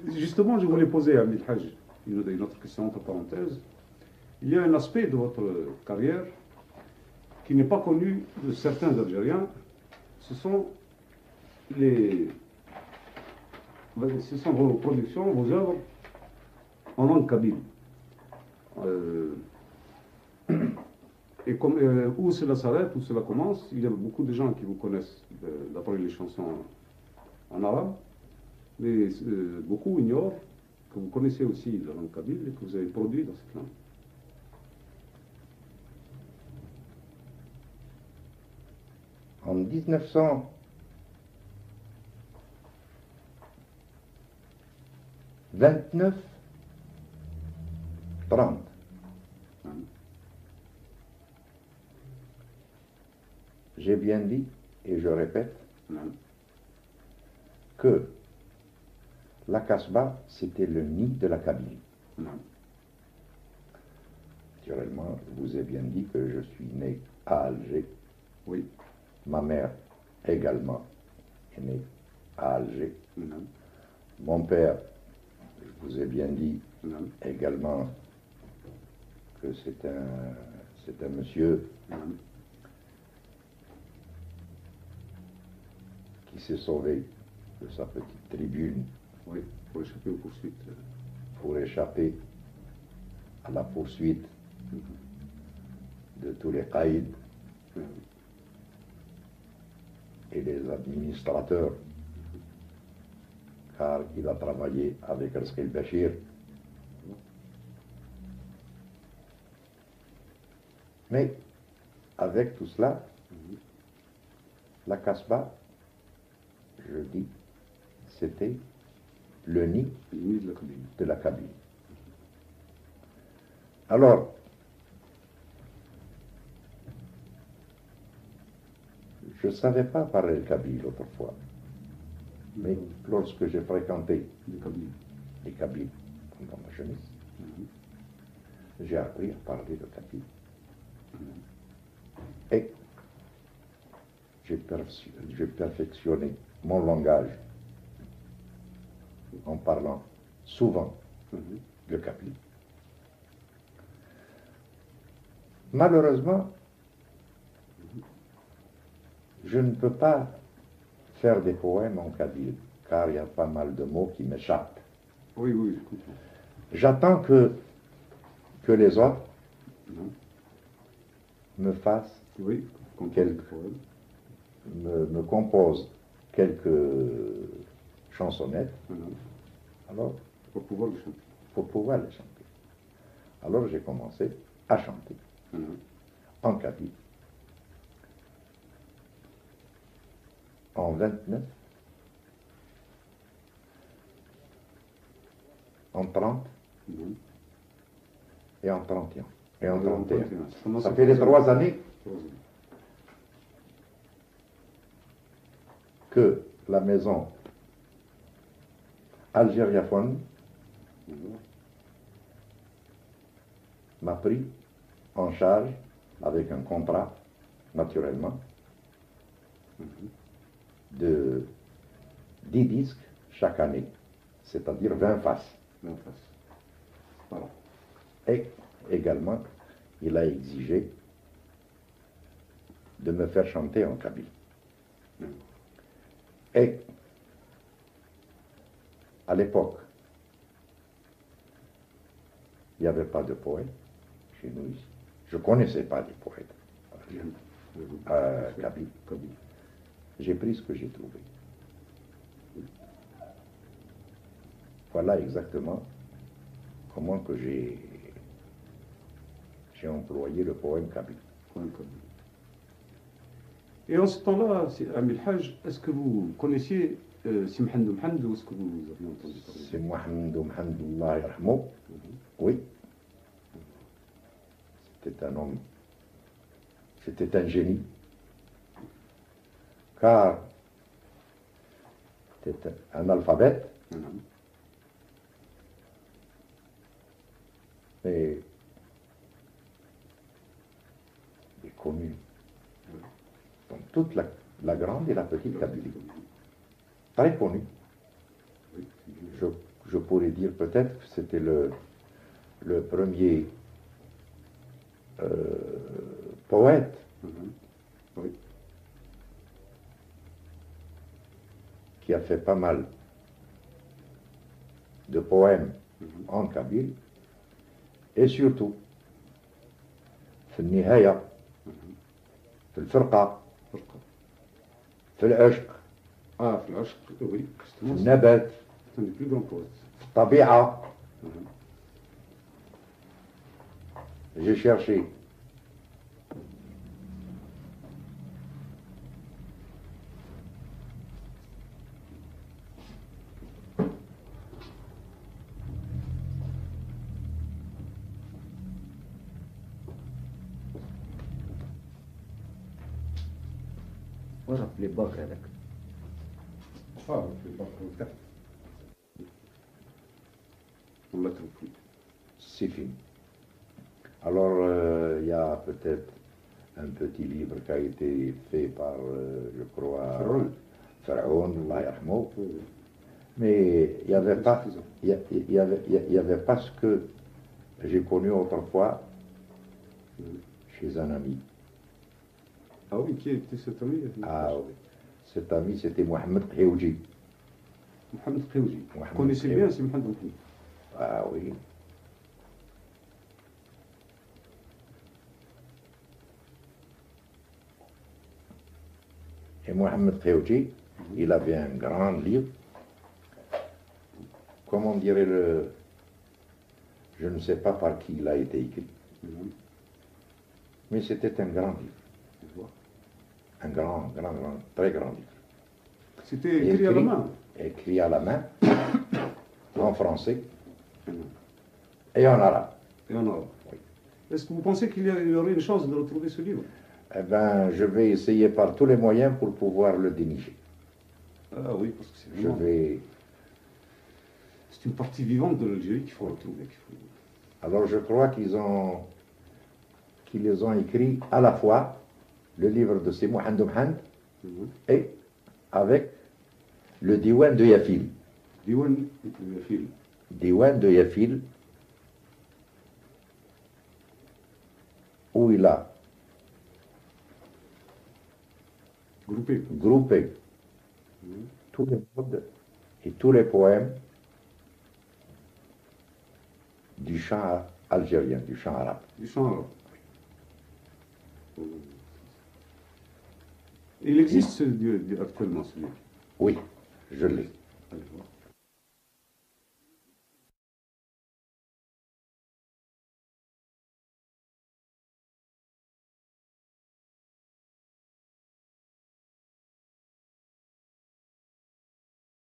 Justement, je voulais poser à Milhaj une autre question entre parenthèses. Il y a un aspect de votre carrière qui n'est pas connu de certains Algériens. Ce sont ce sont vos productions, vos œuvres en langue kabyle. Euh, et où cela s'arrête, où cela commence, il y a beaucoup de gens qui vous connaissent d'après les chansons en arabe, mais beaucoup ignorent que vous connaissez aussi la langue kabyle et que vous avez produit dans cette langue. En 1929, 30, j'ai bien dit, et je répète, que la Casbah, c'était le nid de la Kabylie. Naturellement, je vous ai bien dit que je suis né à Alger. Oui. Ma mère également est née à Alger. Mon père, je vous ai bien dit également que c'est un monsieur qui s'est sauvé de sa petite tribune. Oui, pour échapper aux poursuites. Pour échapper à la poursuite de tous les caïds et les administrateurs, car il a travaillé avec Rizq el-Bachir. Mais avec tout cela, la Casbah, je dis, c'était le nid de la Kabylie. Alors, je ne savais pas parler le kabyle autrefois, mais lorsque j'ai fréquenté les Kabyles pendant ma jeunesse, j'ai appris à parler le kabyle. Et j'ai perfectionné mon langage en parlant souvent le kabyle. Malheureusement, je ne peux pas faire des poèmes en kabyle, car il y a pas mal de mots qui m'échappent. Oui, oui, je comprends. J'attends que les autres me fassent me composent quelques chansonnettes, alors, pour pouvoir les chanter. Pour pouvoir les chanter. Alors j'ai commencé à chanter en kabyle. En 29, en 30 et en 31. Et en 31. Ça fait les 3 années que la maison algériaphone m'a pris en charge avec un contrat, naturellement, de 10 disques chaque année, c'est-à-dire 20 faces. 20 faces. Voilà. Et également, il a exigé de me faire chanter en kabyle. Et à l'époque, il n'y avait pas de poète chez nous ici. Je ne connaissais pas des poètes kabyle. J'ai pris ce que j'ai trouvé. Voilà exactement comment que j'ai employé le poème kabyle. Et en ce temps-là, à Milhaj, est-ce que vous connaissiez Si Mohamed Mohamed ou est-ce que vous avez entendu parler? Si Mohamed Mohamed, Allah yarhamou, oui. C'était un homme, c'était un génie, car c'était un alphabète, mais il est connu dans toute la grande et la petite Kabylie. Très connu. je pourrais dire peut-être que c'était le premier poète Oui. qui a fait pas mal de poèmes en kabyle, et surtout في النهاية في الفرقة في العشق في العشق, oui. في النبات C'est un des plus grands poètes. في الطبيعة. J'ai cherché. ورا في الباك هذاك. في الباك. On l'a trouvé. C'est fini. Alors, il y a peut-être un petit livre qui a été fait par, je crois, Pharaon, Allah yarhamou. Mais il n'y avait pas, il y avait pas ce que j'ai connu autrefois chez un ami. Ah oui, qui était cet ami? Ah oui, cet ami c'était Mohamed Khioudji. Mohamed Khioudji. Vous connaissez bien, c'est Mohamed Khioudji. Ah oui. Et Mohamed Khioudji, il avait un grand livre. Comment dirait le... Je ne sais pas par qui il a été écrit. Mais c'était un grand livre. Un grand, très grand livre. C'était écrit à la main? Écrit à la main, en français et en arabe. Et en arabe. Oui. Est-ce que vous pensez qu'il y aurait une chance de retrouver ce livre? Eh bien, je vais essayer par tous les moyens pour pouvoir le dénicher. Ah oui, parce que c'est Je vraiment... vais... C'est une partie vivante de l'Algérie qu'il faut retrouver. Alors je crois qu'ils les ont écrits à la fois, le livre de Mohamed Mhand et avec le Diwan de Yafil. Diwan de Yafil. Diwan de Yafil, où il a groupé tous les modes et tous les poèmes du chant algérien, du chant arabe. Du chant arabe. Il existe actuellement celui-là? Oui, je l'ai.